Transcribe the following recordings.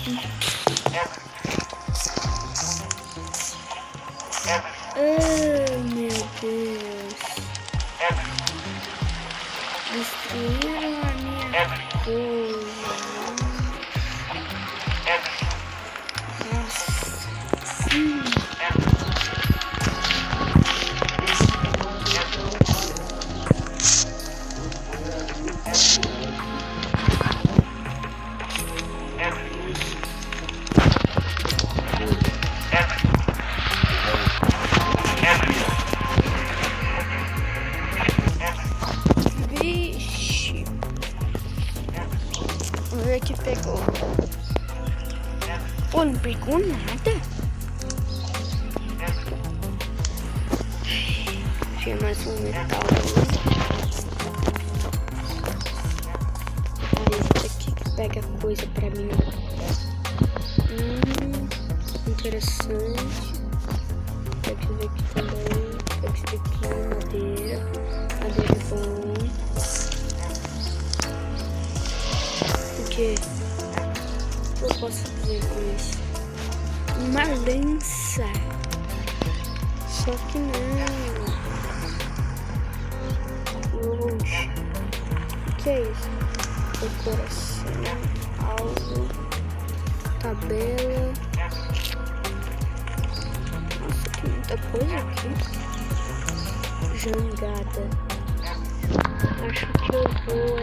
Ai, meu Deus. Destruíram a minha coisa. Nossa. Vixe. Vamos ver que pegou. Pô, não pegou nada. Tinha mais um metal ali. Esse aqui que pega coisa pra mim. Interessante. Pega isso aqui também. Pega isso aqui, madeira. Madeira é bom. O que eu posso fazer com isso? Uma lança. Só que não. Oxe. O que é isso? Decoração, alvo, tabela. Nossa, tem muita coisa aqui. Jangada. Acho que eu vou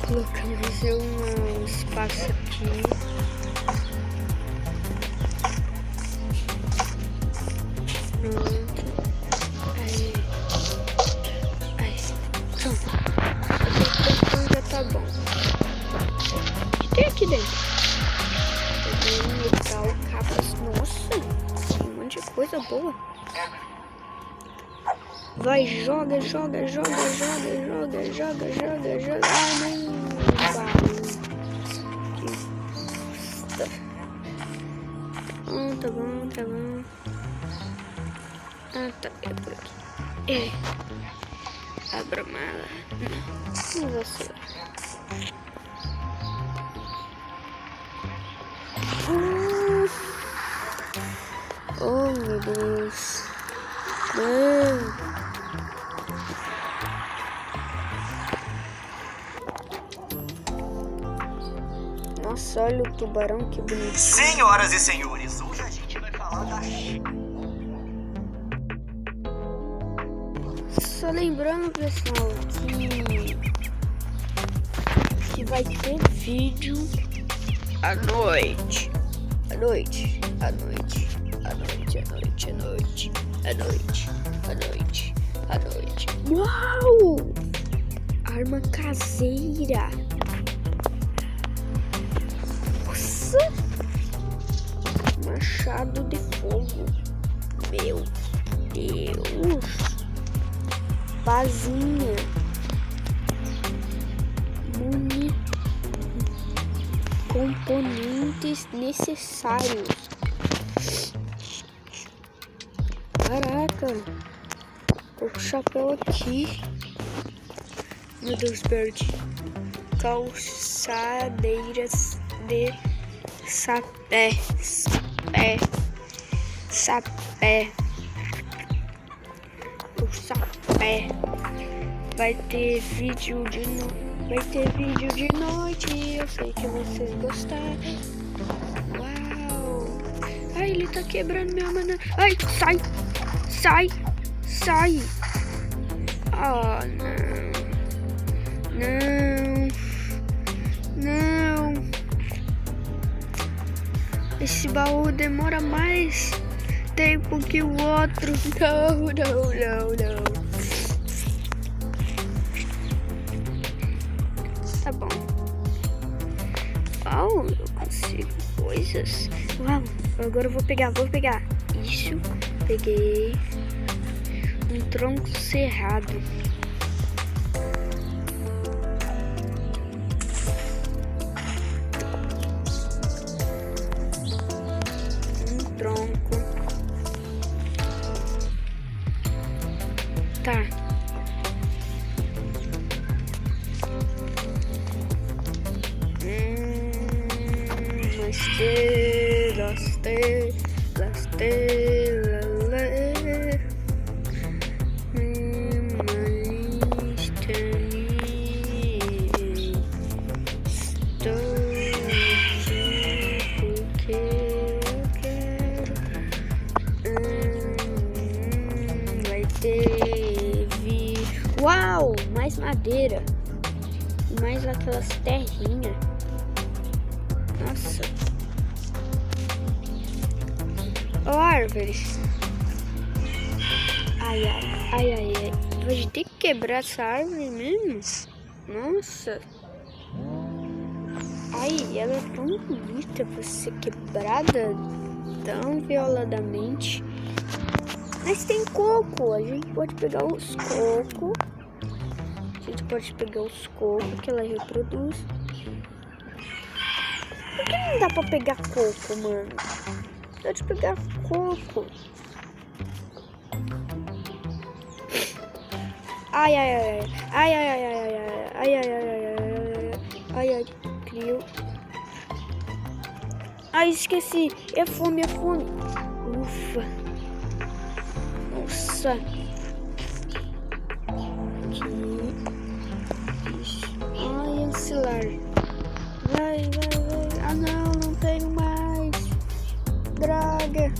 colocar mais um espaço aqui. Pronto. Aí. Pronto. Então já tá bom. O que tem aqui dentro? Tem metal, capas. Nossa, tem um monte de coisa boa. Vai, joga. Ah, não. Tá bom. Ah, tá. É por aqui. Abra a mala. Não vou ser. Oh, meu Deus. Não. Nossa, olha o tubarão, que bonito. Senhoras e senhores, hoje a gente vai falar da... Só lembrando, pessoal, que vai ter vídeo à noite. Uau! Arma caseira. Nossa! Machado de fogo. Meu Deus! Bazinha. Componentes necessários. Caraca. O chapéu aqui. Meu Deus, Bird. Calçadeiras de sapé. O sapé. Vai ter vídeo de noite. Eu sei que vocês gostaram. Uau. Ai, ele tá quebrando minha mana. Ai, sai. Oh, não. Esse baú demora mais tempo que o outro. Não. Tá bom. Uau, eu consigo coisas. Uau, agora eu vou pegar. Isso, peguei. Um tronco cerrado. Um tronco. Tá. Uau, mais madeira e mais aquelas terrinhas. Nossa. Ó, árvores. Ai. Vai ter que quebrar essa árvore mesmo? Nossa. Ai, ela é tão bonita pra ser quebrada tão violadamente. Mas tem coco. A gente pode pegar os cocos. Que ela reproduz. Por que não dá pra pegar coco, mano? Pode pegar coco. Ai, criou. Ai, esqueci. É fome. Ufa. Nossa. Aqui. Ai, ancilar. Vai. Ah, não tenho mais. Droga.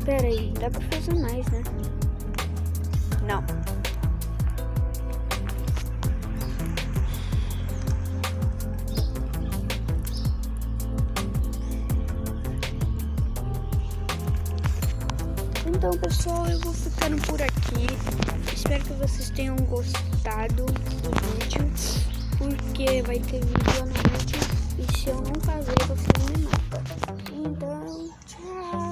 Pera aí, dá pra fazer mais, né? Não. Então, pessoal, eu vou ficando por aqui. Espero que vocês tenham gostado do vídeo, porque vai ter vídeo à noite e se eu não fazer, vocês me matam. Então, tchau.